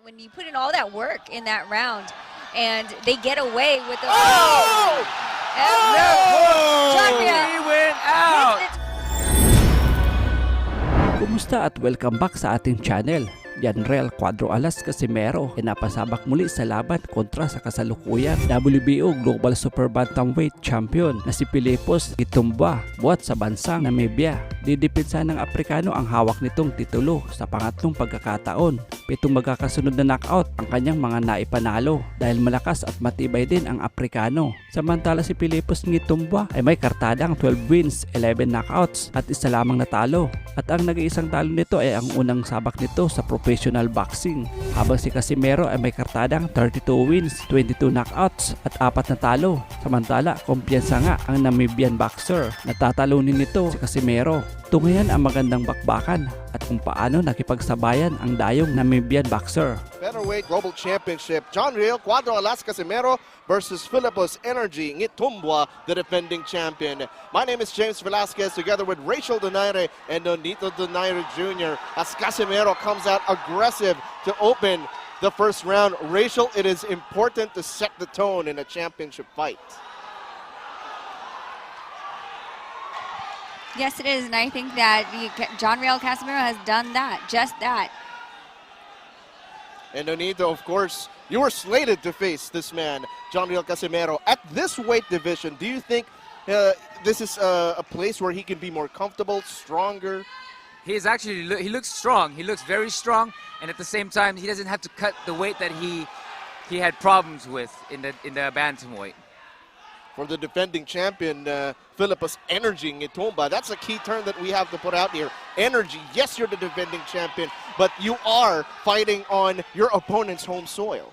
when you put in all that work in that round and they get away with the... He went out! Kumusta at welcome back sa ating channel. Yan Riel Casimero ay napasabak muli sa laban kontra sa kasalukuyan WBO Global Super Bantamweight Champion na si Filipus Nghitumbwa buhat sa bansang Namibia. Didipinsa ng Aprikano ang hawak nitong titulo sa pangatlong pagkakataon. 7 magkakasunod na knockout ang kanyang mga naipanalo dahil malakas at matibay din ang Aprikano. Samantala si Filipus Nghitumbwa ay may kartadang 12 wins, 11 knockouts at isa lamang natalo. At ang nag-iisang talo nito ay ang unang sabak nito sa professional boxing. Habang si Casimero ay may kartadang 32 wins, 22 knockouts at 4 na talo. Samantala, kumpiyansa nga ang Namibian boxer. Natatalunin nito si Casimero. Tungayan ang magandang bakbakan at kung paano nakipagsabayan ang dayong Namibian boxer. Featherweight Global Championship, Riel Casimero versus Filipus Nghitumbwa, the defending champion. My name is James Velasquez, together with Rachel Donaire and Nonito Donaire Jr. as Casimero comes out aggressive to open the first round. Rachel, it is important to set the tone in a championship fight. Yes, it is, and I think that Riel Casimero has done that, just that. And Nonito, of course, you were slated to face this man, Riel Casimero. At this weight division, do you think this is a place where he can be more comfortable, stronger? He looks strong. He looks very strong, and at the same time, he doesn't have to cut the weight that he had problems with in the bantamweight. For the defending champion, Filipus Nghitumbwa. That's a key term that we have to put out here. Energy. Yes, you're the defending champion, but you are fighting on your opponent's home soil.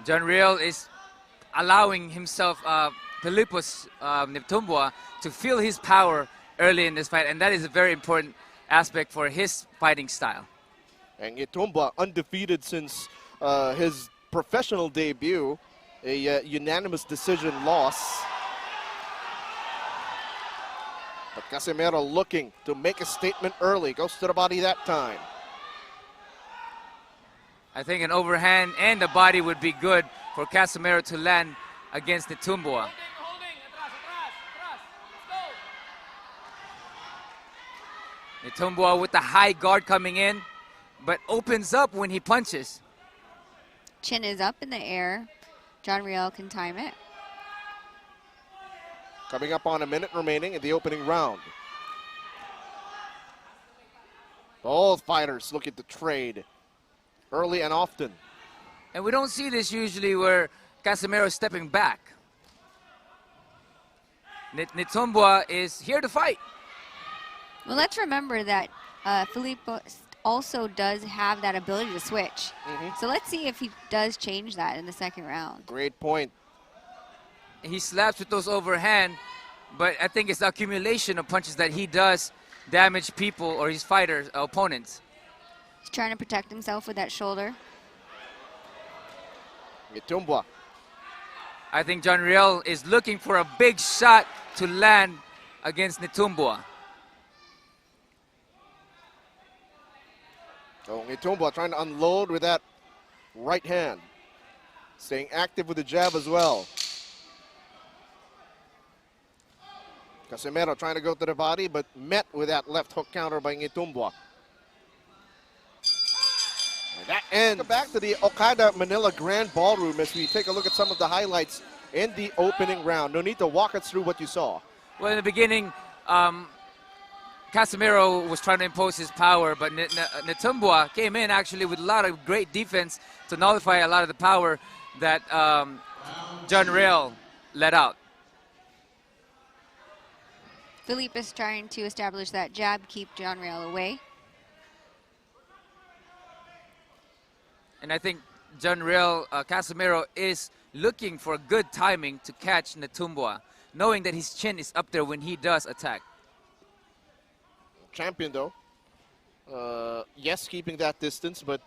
Riel is allowing himself, Filipus Nghitumbwa, to feel his power early in this fight, and that is a very important aspect for his fighting style. And Nghitumbwa undefeated since his professional debut, a unanimous decision loss. But Casimero looking to make a statement early, goes to the body that time. I think an overhand and the body would be good for Casimero to land against Nghitumbwa. Nghitumbwa with the high guard coming in, but opens up when he punches. Chin is up in the air. Riel can time it. Coming up on a minute remaining in the opening round. Both fighters looking to trade early and often. And we don't see this usually where Casimero is stepping back. Nghitumbwa is here to fight. Well, let's remember that Filipus also does have that ability to switch. So let's see if he does change that in the second round. Great point. He slaps with those overhand, but I think it's the accumulation of punches that he does damage people or his fighters, opponents. He's trying to protect himself with that shoulder. Nghitumbwa. I think Riel is looking for a big shot to land against Nghitumbwa. So Nghitumbwa trying to unload with that right hand. Staying active with the jab as well. Casimero trying to go to the body, but met with that left hook counter by Nghitumbwa. And that ends. Back to the Okada Manila Grand Ballroom as we take a look at some of the highlights in the opening round. Nonito, walk us through what you saw. Well, in the beginning, Casimero was trying to impose his power, but Nghitumbwa came in actually with a lot of great defense to nullify a lot of the power that Riel let out. Filipus trying to establish that jab, keep Riel away. And I think Casimero is looking for good timing to catch Nghitumbwa, knowing that his chin is up there when he does attack. Champion though, yes, keeping that distance, but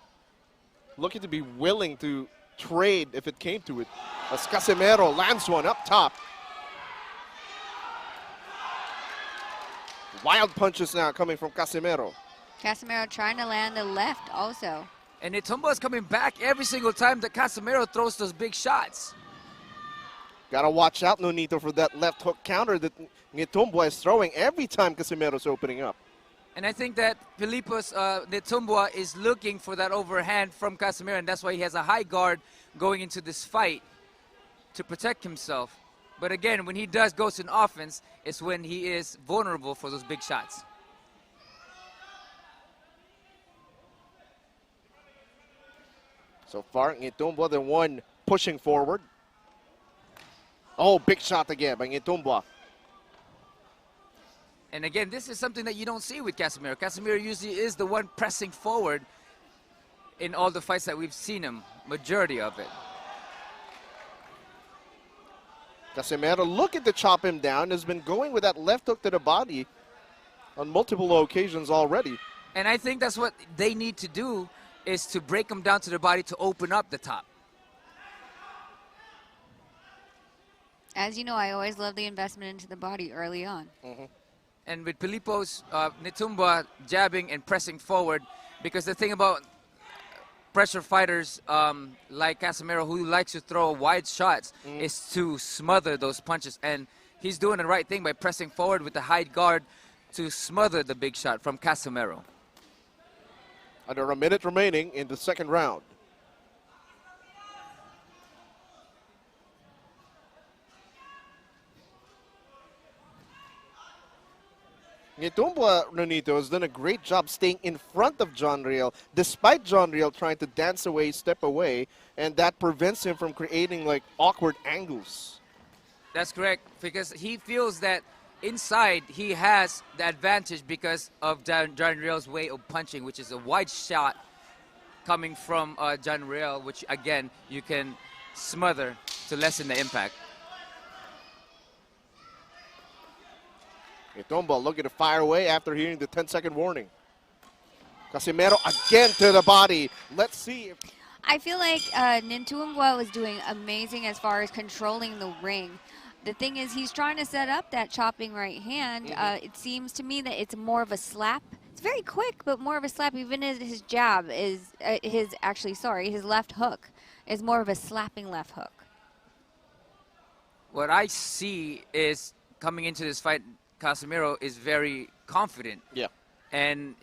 looking to be willing to trade if it came to it. As Casimero lands one up top. Wild punches now coming from Casimero. Casimero trying to land the left also. And Nghitumbwa is coming back every single time that Casimero throws those big shots. Gotta watch out, Nonito, for that left hook counter that Nghitumbwa is throwing every time Casimero's opening up. And I think that Filipus Nghitumbwa is looking for that overhand from Casimero, and that's why he has a high guard going into this fight to protect himself. But again, when he does go to an offense, it's when he is vulnerable for those big shots. So far, Nghitumbwa the one pushing forward. Oh, big shot again by Nghitumbwa. And again, this is something that you don't see with Casimero. Casimero usually is the one pressing forward in all the fights that we've seen him, majority of it. Casimero looking to chop him down, has been going with that left hook to the body on multiple occasions already. And I think that's what they need to do, is to break him down to the body to open up the top. As you know, I always love the investment into the body early on. And with Filipus Nghitumbwa jabbing and pressing forward, because the thing about pressure fighters like Casimero, who likes to throw wide shots, is to smother those punches. And he's doing the right thing by pressing forward with the high guard to smother the big shot from Casimero. Under a minute remaining in the second round. Nghitumbwa, Nonito, has done a great job staying in front of John Riel, despite John Riel trying to dance away, step away, and that prevents him from creating like awkward angles. That's correct, because he feels that inside he has the advantage because of John Riel's way of punching, which is a wide shot coming from John Riel, which again you can smother to lessen the impact. Nghitumbwa looking to fire away after hearing the 10-second warning. Casimero again to the body. Let's see if I feel like Nghitumbwa was doing amazing as far as controlling the ring. The thing is, he's trying to set up that chopping right hand. It seems to me that it's more of a slap. It's very quick, but more of a slap. Even as his jab is his left hook is more of a slapping left hook. What I see is coming into this fight, Casimero is very confident. Yeah. And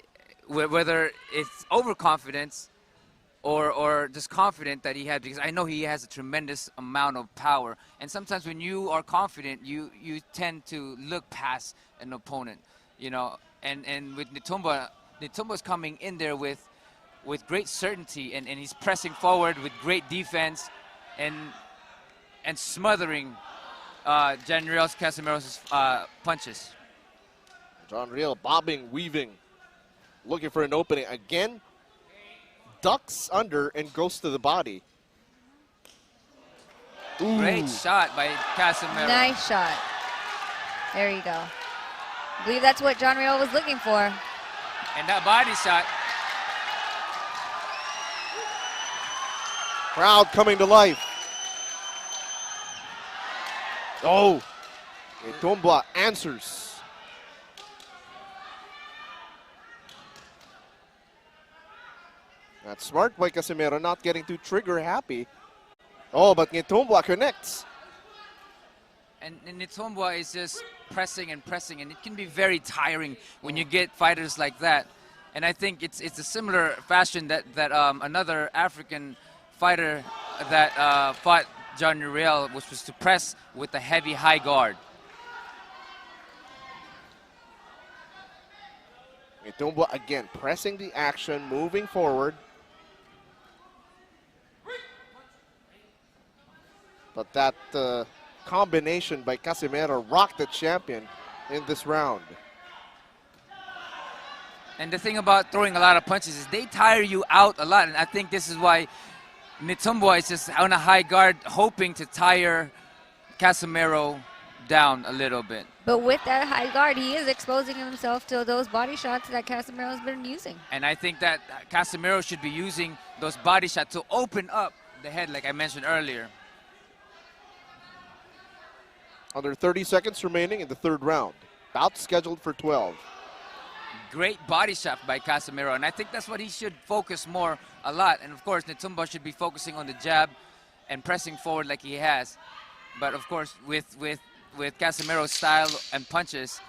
whether it's overconfidence or just confident that he had, because I know he has a tremendous amount of power. And sometimes when you are confident, you tend to look past an opponent, you know. And with Nghitumbwa's coming in there with great certainty, and he's pressing forward with great defense and smothering John Riel Casimero's punches. John Riel bobbing, weaving, looking for an opening again. Ducks under and goes to the body. Ooh. Great shot by Casimero. Nice shot. There you go. I believe that's what John Riel was looking for. And that body shot. Crowd coming to life. Oh, Nghitumbwa answers. That's smart by Casimero, not getting too trigger happy. Oh, but Nghitumbwa connects. And Nghitumbwa is just pressing and pressing, and it can be very tiring when you get fighters like that. And I think it's a similar fashion that another African fighter that fought John Riel, which was to press with a heavy high guard. Nghitumbwa again pressing the action, moving forward. But that combination by Casimero rocked the champion in this round. And the thing about throwing a lot of punches is they tire you out a lot. And I think this is why Nghitumbwa is just on a high guard, hoping to tire Casimero down a little bit. But with that high guard, he is exposing himself to those body shots that Casimero's been using. And I think that Casimero should be using those body shots to open up the head, like I mentioned earlier. Under 30 seconds remaining in the third round. Bout scheduled for 12. Great body shot by Casimero, and I think that's what he should focus more a lot. And of course, Nghitumbwa should be focusing on the jab and pressing forward like he has. But of course, with Casimero's style and punches,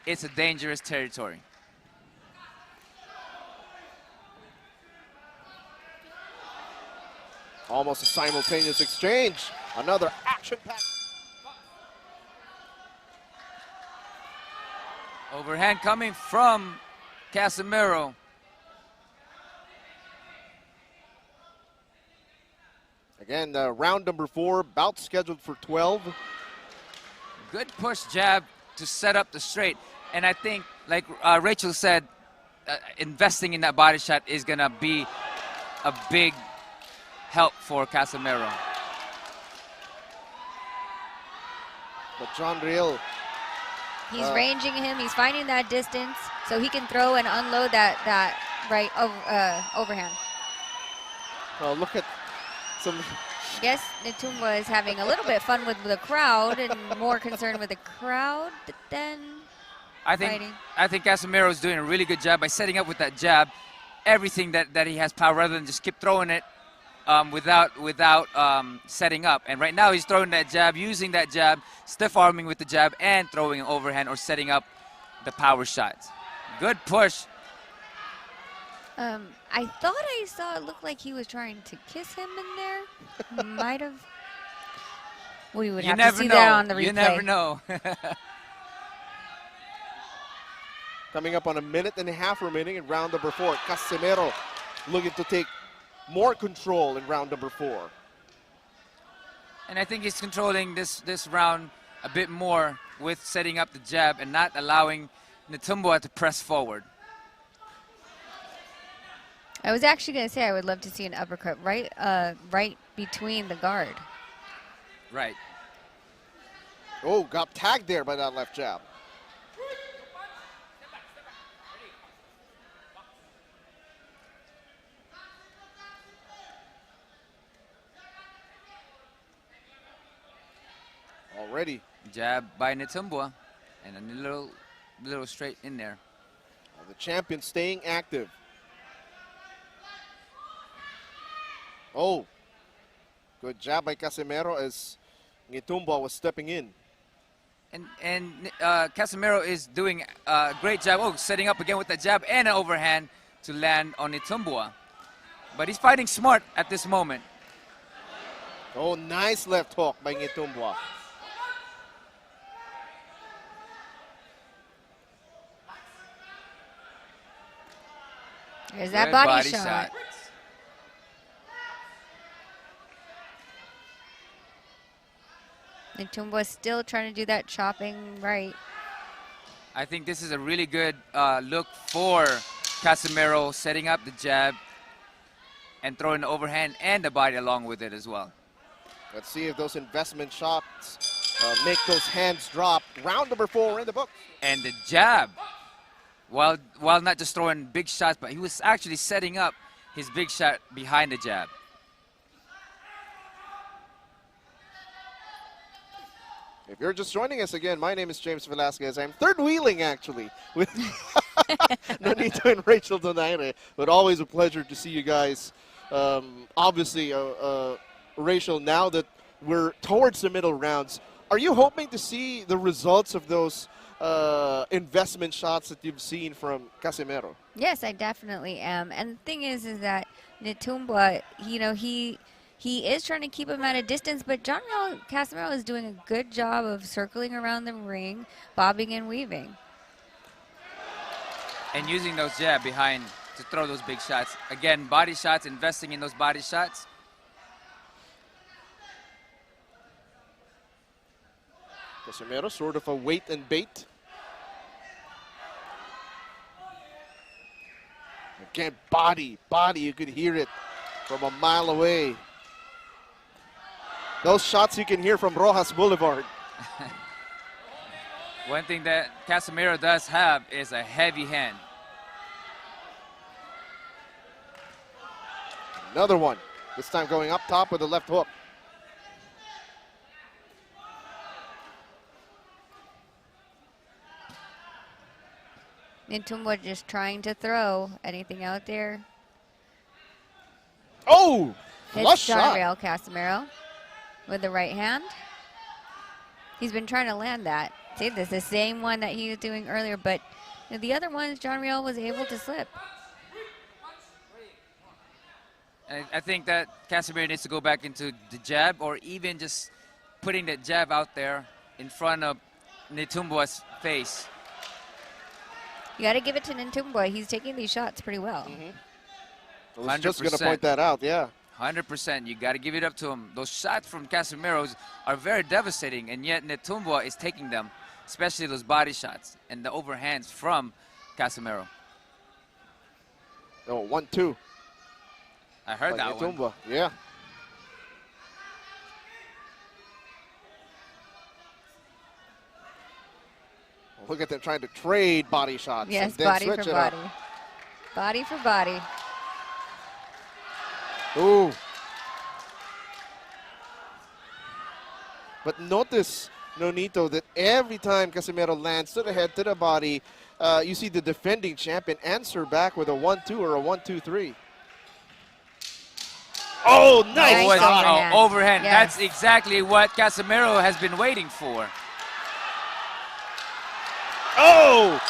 it's a dangerous territory. Almost a simultaneous exchange. Another action-packed. Overhand coming from Casimero. Again, round number 4, bout scheduled for 12. Good push jab to set up the straight. And I think, like Rachel said, investing in that body shot is going to be a big help for Casimero. But John Riel, He's ranging him. He's finding that distance so he can throw and unload that right overhand. well, look at some. I guess Nghitumbwa is having a little bit fun with the crowd and more concerned with the crowd than fighting. I think Casimero is doing a really good job by setting up with that jab everything that he has power rather than just keep throwing it without setting up. And right now he's throwing that jab, using that jab, stiff arming with the jab, and throwing an overhand or setting up the power shots. Good push. I thought I saw it look like he was trying to kiss him in there. Might have. We would have to see that on the replay. You never know. Coming up on a minute and a half remaining in round number 4. Casimero looking to take more control in round number 4. And I think he's controlling this round a bit more with setting up the jab and not allowing Nghitumbwa to press forward. I was actually going to say I would love to see an uppercut right between the guard. Right. Oh, got tagged there by that left jab. Already. Jab by Nghitumbwa and a little straight in there. The champion staying active. Oh, good jab by Casimero as Nghitumbwa was stepping in. And Casimero is doing a great job. Oh, setting up again with the jab and an overhand to land on Nghitumbwa. But he's fighting smart at this moment. Oh, nice left hook by Nghitumbwa. There's that Good body shot. Nghitumbwa still trying to do that chopping right. I think this is a really good look for Casimero, setting up the jab and throwing the overhand and the body along with it as well. Let's see if those investment shots make those hands drop. Round number 4 in the book. And the jab, while not just throwing big shots, but he was actually setting up his big shot behind the jab. If you're just joining us again, my name is James Velasquez. I'm third wheeling actually with Nonito and Rachel Donaire, but always a pleasure to see you guys. Obviously, Rachel, now that we're towards the middle rounds, are you hoping to see the results of those investment shots that you've seen from Casimero? Yes, I definitely am. And the thing is that Nghitumbwa, he is trying to keep him at a distance, but Riel Casimero is doing a good job of circling around the ring, bobbing and weaving. And using those jab behind to throw those big shots. Again, body shots, investing in those body shots. Casimero, sort of a wait and bait. Again, body, you could hear it from a mile away. Those shots you can hear from Rojas Boulevard. One thing that Casimero does have is a heavy hand. Another one, this time going up top with a left hook. Nghitumbwa just trying to throw anything out there. Oh! Flush Hits John shot. Riel Casimero with the right hand. He's been trying to land that. See, this is the same one that he was doing earlier, but the other ones, John Riel was able to slip. I think that Casimero needs to go back into the jab, or even just putting that jab out there in front of Nghitumbwa's face. You got to give it to Nghitumbwa. He's taking these shots pretty well. I was just going to point that out, yeah. 100%. You got to give it up to him. Those shots from Casimero are very devastating, and yet Nghitumbwa is taking them, especially those body shots and the overhands from Casimero. Oh, 1-2. I heard that one. Nghitumbwa, yeah. Look at them trying to trade body shots. Yes, and then body switch for it up. body. Body for body. Ooh. But notice, Nonito, that every time Casimero lands to the head, to the body, you see the defending champion answer back with a 1-2 or a 1-2-3. Oh, nice Nice shot. overhand. Overhand. Yes. That's exactly what Casimero has been waiting for. Oh!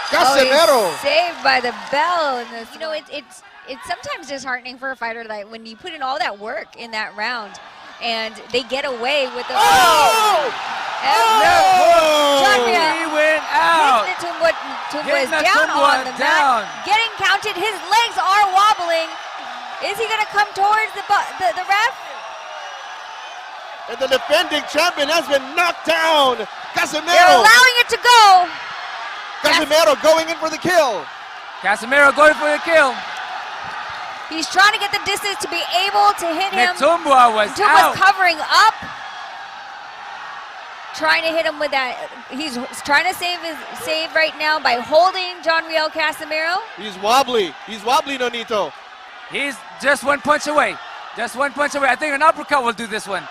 Casimero! He's saved by the bell. In this. You know, it's sometimes disheartening for a fighter like when you put in all that work in that round and they get away with the. Oh! John Riel. He went out. Nghitumbwa is down Nghitumbwa on the down. mat, getting counted. His legs are wobbling. Is he going to come towards the ref? And the defending champion has been knocked down. They're Casimero! allowing it to go. Casimero going in for the kill. Casimero going for the kill. He's trying to get the distance to be able to hit him. Nghitumbwa was out. Nghitumbwa's covering up. Trying to hit him with that. He's trying to save right now by holding John Riel Casimero. He's wobbly. He's wobbly, Nonito. He's just one punch away. Just one punch away. I think an uppercut will do this one.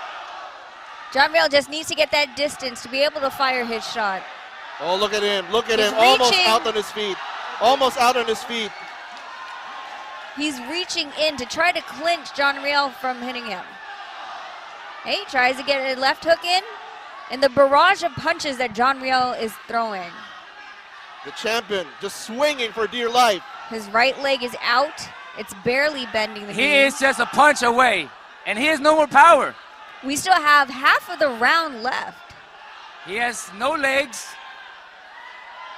John Riel just needs to get that distance to be able to fire his shot. Oh, look at him. Look at He's him. Almost reaching. out on his feet. Almost out on his feet. He's reaching in to try to clinch John Riel from hitting him. Hey, he tries to get a left hook in. And the barrage of punches that John Riel is throwing. The champion just swinging for dear life. His right leg is out. It's barely bending the He knee. is just a punch away, and he has no more power. We still have half of the round left. He has no legs.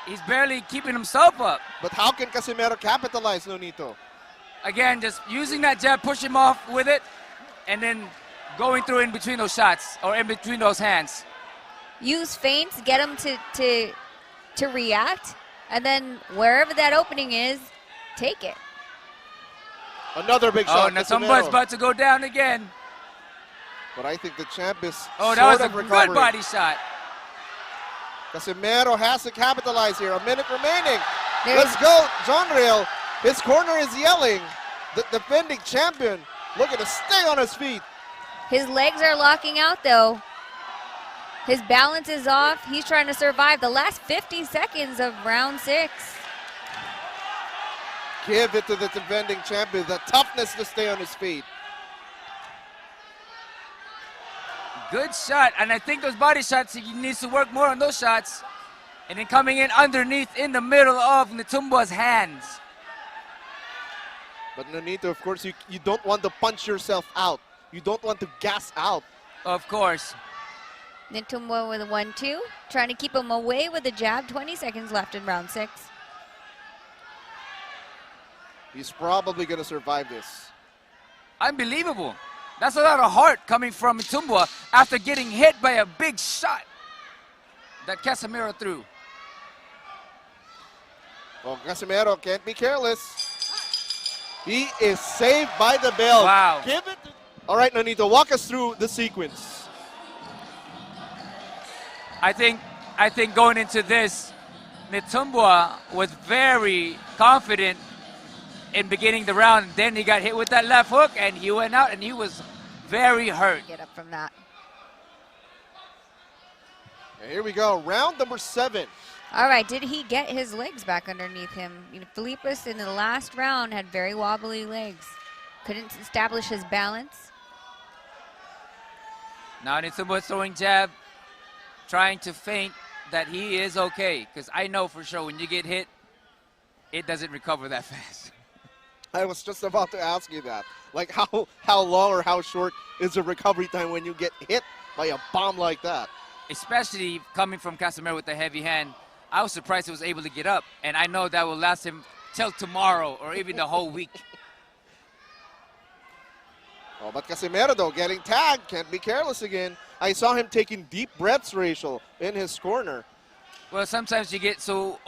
He's barely keeping himself up. But how can Casimero capitalize, Nonito? Again, just using that jab, push him off with it, and then going through in between those shots, or in between those hands. Use feints, get him to react, and then wherever that opening is, take it. Another big shot. Oh, Nghitumbwa's Casimero. about to go down again. But I think the champ is Oh, that sort was a of good recovering. body shot. Casimero has to capitalize here. A minute remaining. There's- Let's go, John Riel. His corner is yelling. The defending champion looking to stay on his feet. His legs are locking out, though. His balance is off. He's trying to survive the last 50 seconds of round 6. Give it to the defending champion. The toughness to stay on his feet. Good shot, and I think those body shots, he needs to work more on those shots. And then coming in underneath in the middle of Nghitumbwa's hands. But Nonito, of course, you don't want to punch yourself out. You don't want to gas out. Of course. Nghitumbwa with a 1-2, trying to keep him away with a jab. 20 seconds left in round 6. He's probably going to survive this. Unbelievable. That's a lot of heart coming from Nghitumbwa after getting hit by a big shot that Casimero threw. Well, Casimero can't be careless. He is saved by the bell. Wow. Give it to... All right, Nonito, walk us through the sequence. I think going into this, Nghitumbwa was very confident in beginning the round. Then he got hit with that left hook, and he went out, and he was very hurt. Get up from that. And here we go, round number 7. All right, did he get his legs back underneath him? You know, Filipus in the last round had very wobbly legs. Couldn't establish his balance. Now Nghitumbwa throwing jab, trying to feint that he is okay. Because I know for sure when you get hit, it doesn't recover that fast. I was just about to ask you that. Like how long or how short is the recovery time when you get hit by a bomb like that? Especially coming from Casimero with the heavy hand. I was surprised he was able to get up. And I know that will last him till tomorrow or even the whole week. Oh, but Casimero, though, getting tagged. Can't be careless again. I saw him taking deep breaths, Rachel, in his corner. Well, sometimes you get so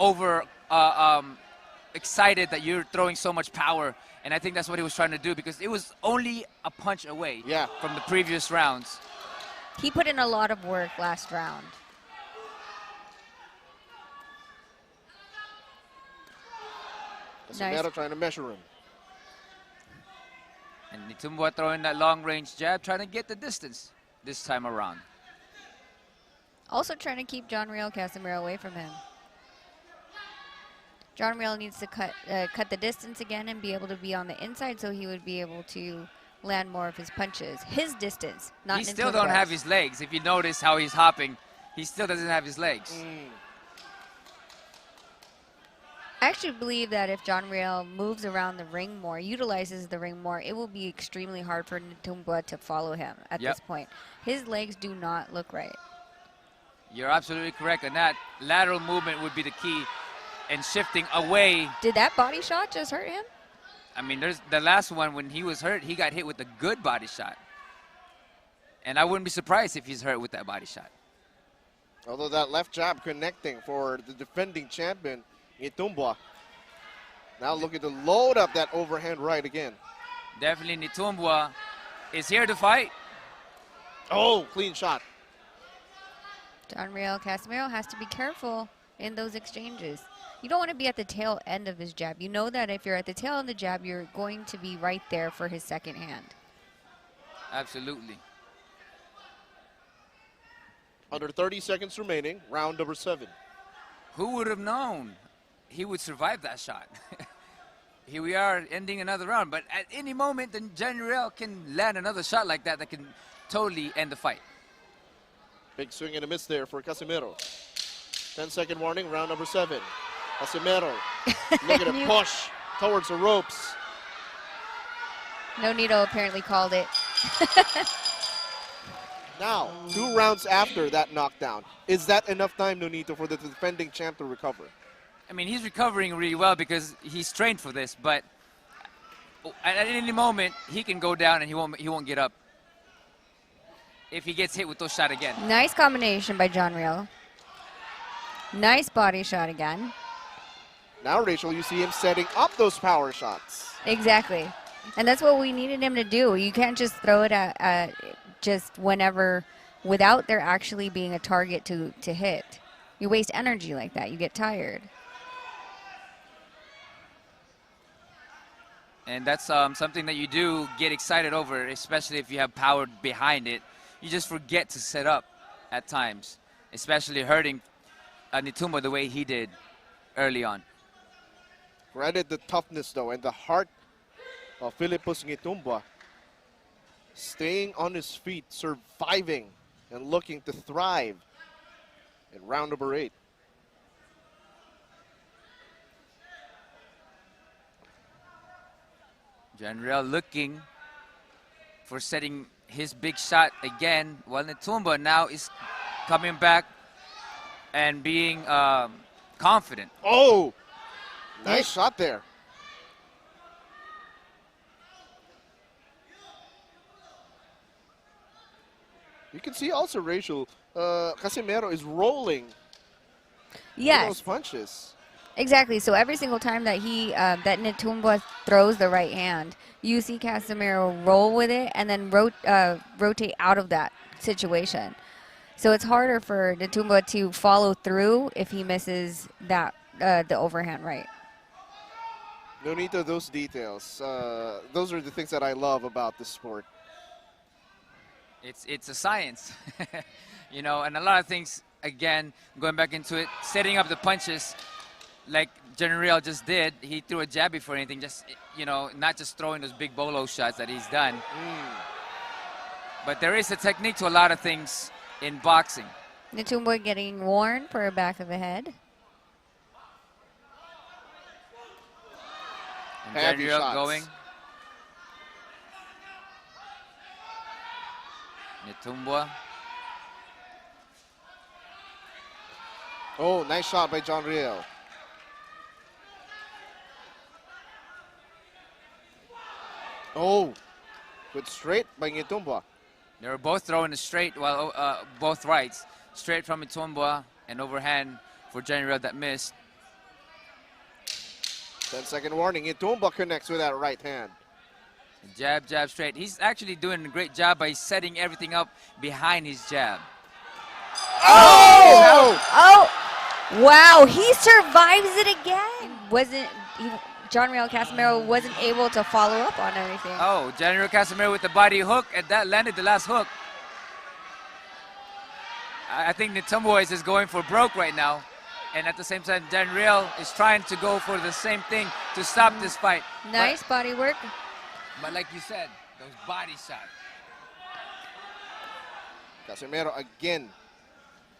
excited that you're throwing so much power. And I think that's what he was trying to do because it was only a punch away from the previous rounds. He put in a lot of work last round. Casimero trying to measure him. And Nghitumbwa throwing that long-range jab, trying to get the distance this time around. Also trying to keep Riel Casimero away from him. Riel needs to cut the distance again and be able to be on the inside so he would be able to land more of his punches. His distance, not He still don't have his legs. If you notice how he's hopping, he still doesn't have his legs. I actually believe that if Riel moves around the ring more, utilizes the ring more, it will be extremely hard for Nghitumbwa to follow him at this point. His legs do not look right. You're absolutely correct, and that lateral movement would be the key and shifting away. Did that body shot just hurt him? I mean, there's the last one when he was hurt, he got hit with a good body shot. And I wouldn't be surprised if he's hurt with that body shot. Although that left jab connecting for the defending champion, Nghitumbwa. Now looking to load up that overhand right again. Definitely Nghitumbwa is here to fight. Oh, clean shot. Riel Casimero has to be careful in those exchanges. You don't want to be at the tail end of his jab. You know that if you're at the tail end of the jab, you're going to be right there for his second hand. Absolutely. Under 30 seconds remaining, round number 7. Who would have known he would survive that shot? Here we are ending another round, but at any moment, then Riel can land another shot like that that can totally end the fight. Big swing and a miss there for Casimero. 10-second warning, round number 7. Casimero looking to push towards the ropes. Nonito apparently called it. Now, 2 rounds after that knockdown. Is that enough time, Nonito, for the defending champ to recover? I mean, he's recovering really well because he's trained for this, but at any moment, he can go down and he won't get up if he gets hit with those shots again. Nice combination by Riel. Nice body shot again. Now, Rachel, you see him setting up those power shots. Exactly. And that's what we needed him to do. You can't just throw it at just whenever without there actually being a target to hit. You waste energy like that. You get tired. And that's something that you do get excited over, especially if you have power behind it. You just forget to set up at times, especially hurting Nghitumbwa the way he did early on. Granted the toughness, though, and the heart of Filipus Nghitumbwa. Staying on his feet, surviving, and looking to thrive in round number 8. Riel looking for setting his big shot again, while Nghitumbwa now is coming back and being confident. Oh, nice shot there. You can see also, Rachel, Casimero is rolling those punches. Exactly. So every single time that that Nghitumbwa throws the right hand, you see Casimero roll with it and then rotate out of that situation. So it's harder for Nghitumbwa to follow through if he misses that the overhand right. Nonito, those details. Those are the things that I love about the sport. It's a science, you know, and a lot of things again, going back into it, setting up the punches like Riel just did. He threw a jab before anything, just, you know, not just throwing those big bolo shots that he's done. But there is a technique to a lot of things in boxing. Nghitumbwa getting worn for a back of the head. And Heavy Riel shots. going. Nghitumbwa. Oh, nice shot by John Riel. Oh, good straight by Nghitumbwa. They were both throwing it straight, while both rights. Straight from Nghitumbwa and overhand for Riel that missed. 10-second warning. Nghitumbwa connects with that right hand. Jab, jab, straight. He's actually doing a great job by setting everything up behind his jab. Oh! Oh, wow, he survives it again. Riel Casimero wasn't able to follow up on anything. Oh, Riel Casimero with the body hook, and that landed the last hook. I think Nghitumbwa is just going for broke right now. And at the same time, Riel is trying to go for the same thing to stop this fight. Nice body work. But like you said, those body shots. Casimero again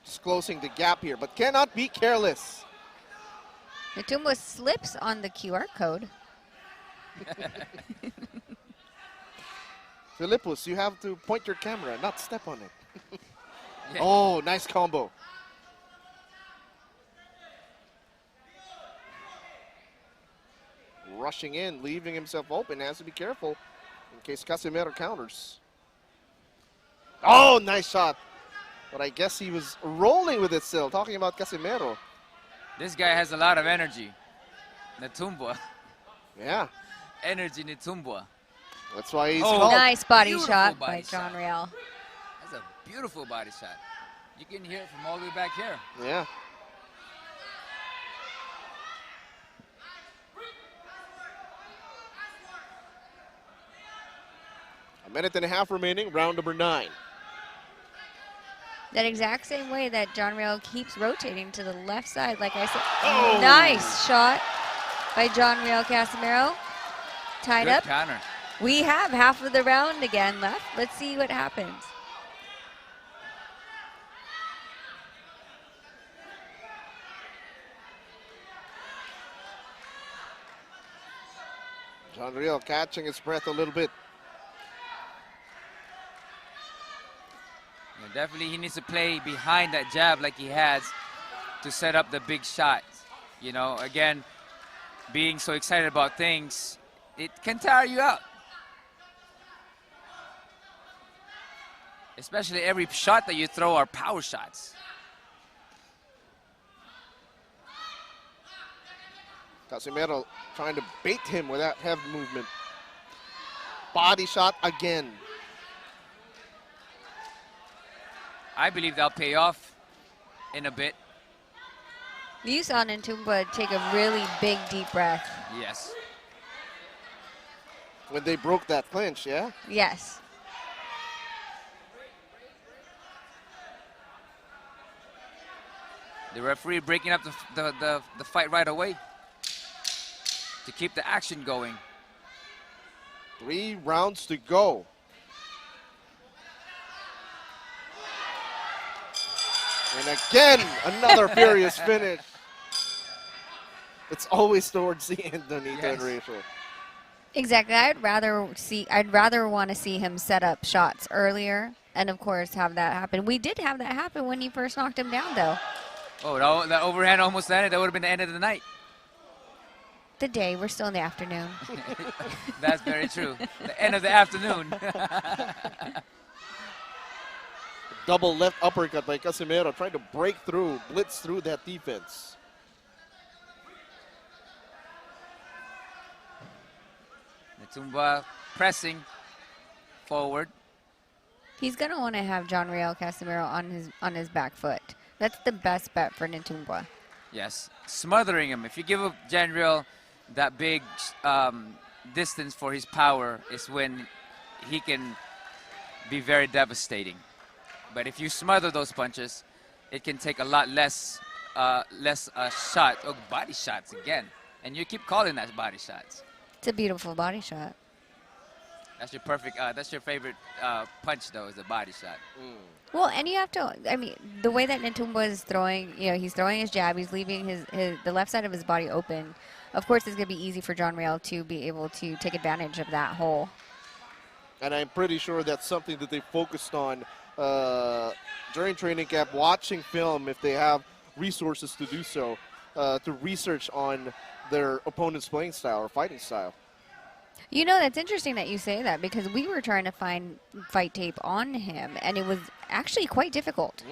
just closing the gap here, but cannot be careless. Nghitumbwa slips on the QR code. Filipus, you have to point your camera, not step on it. Yeah. Oh, nice combo. Rushing in, leaving himself open, has to be careful in case Casimero counters. Oh, nice shot. But I guess he was rolling with it still, talking about Casimero. This guy has a lot of energy. Nghitumbwa. Yeah, Energy Nghitumbwa. that's why he's Oh. called. Nice body Beautiful shot body by John shot. Riel. That's a beautiful body shot. You can hear it from all the way back here. Yeah. A minute and a half remaining, round number 9. That exact same way that John Riel keeps rotating to the left side, like I said. Oh. Nice shot by Riel Casimero. Tied Good up. counter. We have half of the round again left. Let's see what happens. John Riel catching his breath a little bit. Yeah, definitely he needs to play behind that jab like he has to set up the big shots. You know, again, being so excited about things, it can tire you out. Especially every shot that you throw are power shots. Casimero trying to bait him with that heavy movement. Body shot again. I believe that'll pay off in a bit. You saw Nghitumbwa take a really big, deep breath. Yes. When they broke that clinch, yeah? Yes. The referee breaking up the fight right away to keep the action going. 3 rounds to go. And again, another furious finish. It's always towards the end, Donito and Yes. Rachel. Exactly. I'd rather want to see him set up shots earlier and of course have that happen. We did have that happen when he first knocked him down though. Oh, that overhand almost landed. That would have been the end of the night. The day, we're still in the afternoon. That's very true. The end of the afternoon. Double left uppercut by Casimero, trying to break through, blitz through that defense. Nghitumbwa pressing forward. He's gonna want to have Riel Casimero on his back foot. That's the best bet for Nghitumbwa. Yes, smothering him. If you give up Riel that big distance for his power is when he can be very devastating. But if you smother those punches, it can take a lot less shot or body shots again. And you keep calling that body shots. It's a beautiful body shot. That's your perfect. That's your favorite punch, though, is the body shot. Well, and you have to, I mean, the way that Nghitumbwa is throwing, you know, he's throwing his jab, he's leaving the left side of his body open. Of course, it's going to be easy for John Riel to be able to take advantage of that hole. And I'm pretty sure that's something that they focused on during training camp, watching film if they have resources to do so, to research on their opponent's playing style or fighting style. You know, that's interesting that you say that because we were trying to find fight tape on him, and it was actually quite difficult.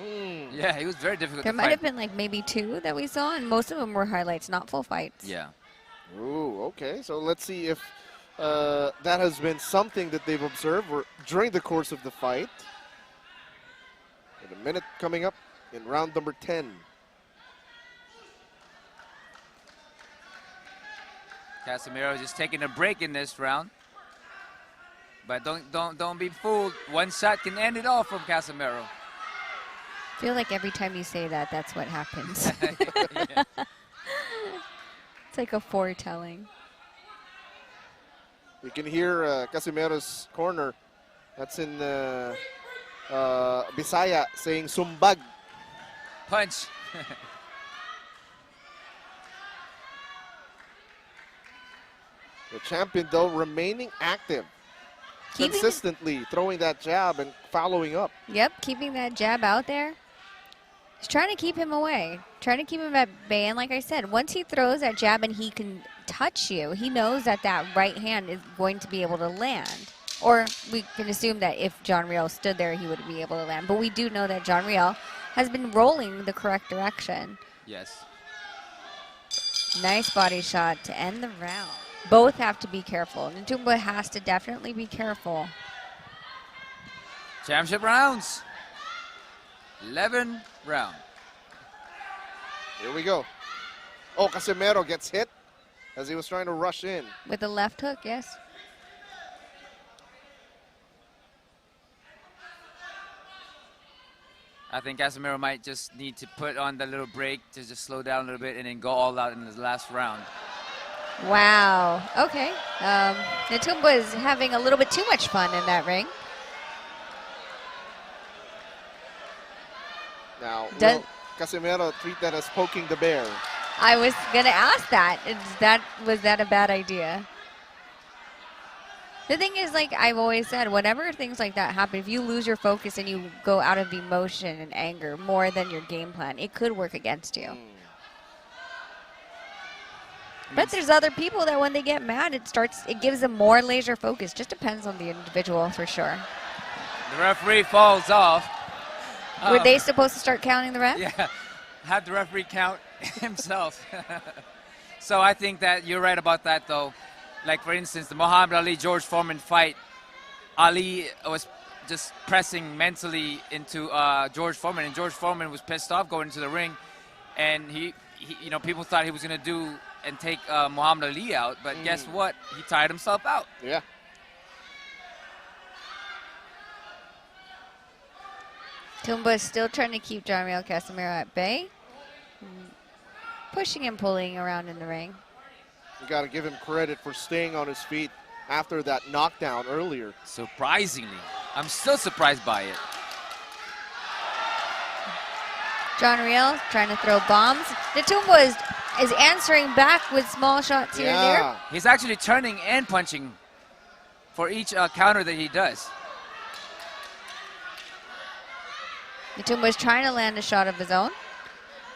Yeah, it was very difficult There to might fight. have been like maybe 2 that we saw, and most of them were highlights, not full fights. Yeah. Ooh, okay. So let's see if that has been something that they've observed during the course of the fight. With a minute coming up in round number 10. Casimero just taking a break in this round. But don't be fooled. One shot can end it all from Casimero. I feel like every time you say that, that's what happens. Yeah. It's like a foretelling. You can hear Casimero's corner. That's in Bisaya saying sumbag. Punch. The champion, though, remaining active. Keeping- Consistently throwing that jab and following up. Yep, keeping that jab out there. He's trying to keep him away, trying to keep him at bay. And like I said, once he throws that jab and he can touch you, he knows that that right hand is going to be able to land. Or we can assume that if John Riel stood there, he would be able to land. But we do know that John Riel has been rolling the correct direction. Yes. Nice body shot to end the round. Both have to be careful. Nghitumbwa has to definitely be careful. Championship rounds. 11 round. Here we go. Oh, Casimero gets hit as he was trying to rush in. With the left hook, yes. I think Casimero might just need to put on the little break to just slow down a little bit and then go all out in the last round. Wow. Okay. Nghitumbwa is having a little bit too much fun in that ring. Now, Does- will Casimero treat that as poking the bear? I was gonna ask that. Was that a bad idea? The thing is, like I've always said, whenever things like that happen, if you lose your focus and you go out of emotion and anger more than your game plan, it could work against you. But there's other people that when they get mad, it gives them more laser focus. Just depends on the individual for sure. The referee falls off. Were they supposed to start counting the ref? Yeah, had the referee count himself. So I think that you're right about that, though. Like, for instance, the Muhammad Ali-George Foreman fight, Ali was just pressing mentally into George Foreman, and George Foreman was pissed off going into the ring, and he you know, people thought he was going to do and take Muhammad Ali out, but guess what? He tired himself out. Yeah. Nghitumbwa is still trying to keep John Riel Casimero at bay. Pushing and pulling around in the ring. You got to give him credit for staying on his feet after that knockdown earlier. Surprisingly. I'm still surprised by it. John Riel trying to throw bombs. Nghitumbwa is answering back with small shots here and there. He's actually turning and punching for each counter that he does. Nghitumbwa is trying to land a shot of his own.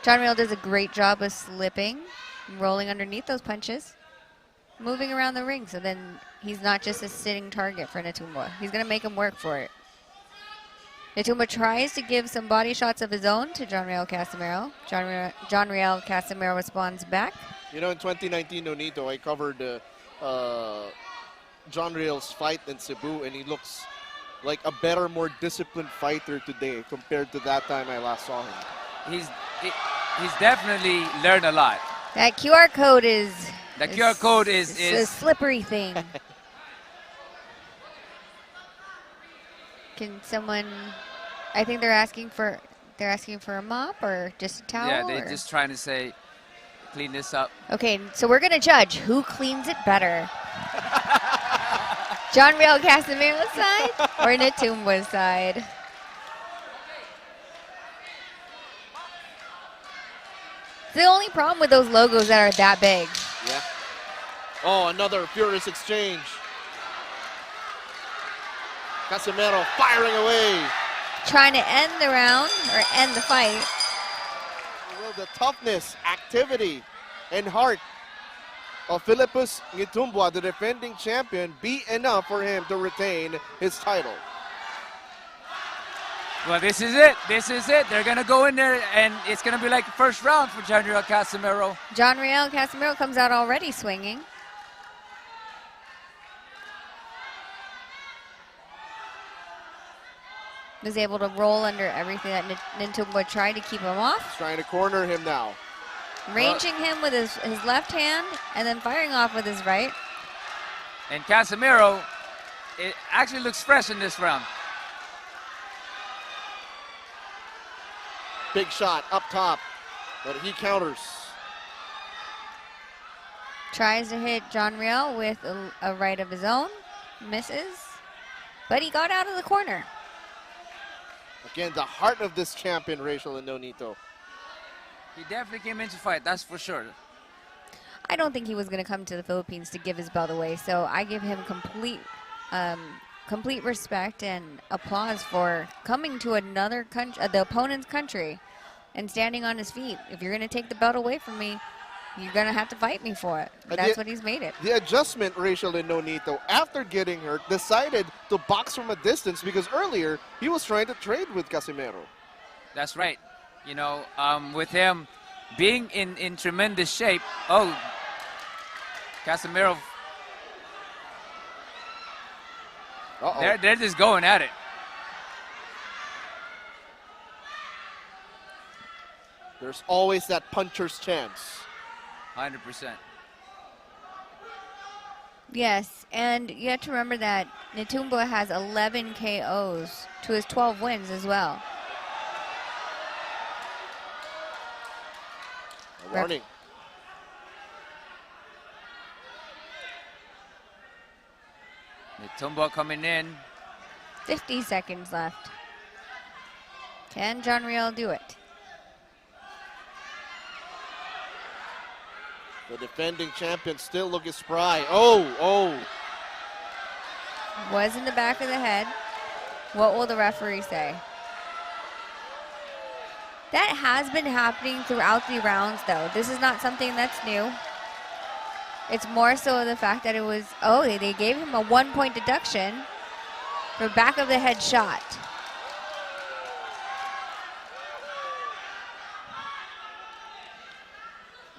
John Riel does a great job of slipping, rolling underneath those punches, moving around the ring, so then he's not just a sitting target for Nghitumbwa. He's going to make him work for it. Nghitumbwa tries to give some body shots of his own to John Riel Casimero. John Riel Casimero responds back. You know, in 2019, Nonito, I covered John Riel's fight in Cebu, and he looks like a better, more disciplined fighter today compared to that time I last saw him. He's definitely learned a lot. That QR code is... The QR code is a slippery thing. Can someone... I think they're asking for They're asking for a mop or just a towel? Yeah, they're or? just trying to say, clean this up. Okay, so we're going to judge who cleans it better. John Riel Casimero's side or Nghitumbwa's side? The only problem with those logos that are that big. Yeah. Oh, another furious exchange. Casimero firing away. Trying to end the round or end the fight. Will the toughness, activity, and heart of Filipus Nghitumbwa, the defending champion, be enough for him to retain his title? Well, this is it. This is it. They're going to go in there, and it's going to be like the first round for John Riel Casimero. John Riel Casimero comes out already swinging. Was able to roll under everything that Nghitumbwa tried to keep him off. He's trying to corner him now. Ranging him with his left hand and then firing off with his right. And Casimero, it actually looks fresh in this round. Big shot up top, but he counters. Tries to hit John Riel with a right of his own. Misses. But he got out of the corner. Again, the heart of this champion, Rachel and Nonito. He definitely came in to fight, that's for sure. I don't think he was going to come to the Philippines to give his belt away, so I give him complete respect and applause for coming to another country, the opponent's country, and standing on his feet. If you're going to take the belt away from me, you're going to have to fight me for it. That's what he's made it. The adjustment, Rachel and Nonito, after getting hurt, decided to box from a distance because earlier he was trying to trade with Casimero. That's right. You know, with him being in tremendous shape. Oh, Casimero. They're just going at it. There's always that puncher's chance. 100%. Yes, and you have to remember that Nghitumbwa has 11 KOs to his 12 wins as well. A warning. Nghitumbwa coming in. 50 seconds left. Can John Riel do it? The defending champion still looking spry. Oh. Was in the back of the head. What will the referee say? That has been happening throughout the rounds, though. This is not something that's new. It's more so the fact that it was, they gave him a 1-point deduction for back of the head shot.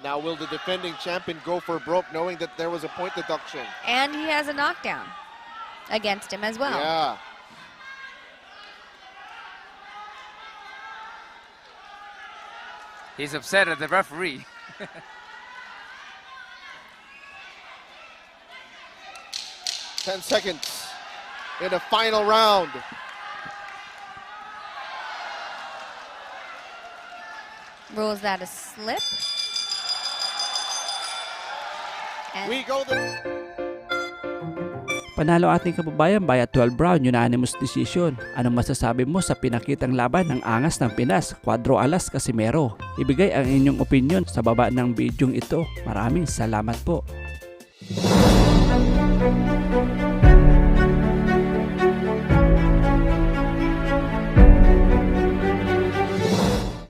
Now will the defending champion go for broke knowing that there was a point deduction? And he has a knockdown against him as well. Yeah. He's upset at the referee. 10 seconds in the final round. Rules that a slip. And We go the... Panalo ating kababayan by a 12 round unanimous decision. Anong masasabi mo sa pinakitang laban ng angas ng Pinas, Cuadro Alas Casimero? Ibigay ang inyong opinion sa baba ng bidyong ito. Maraming salamat po.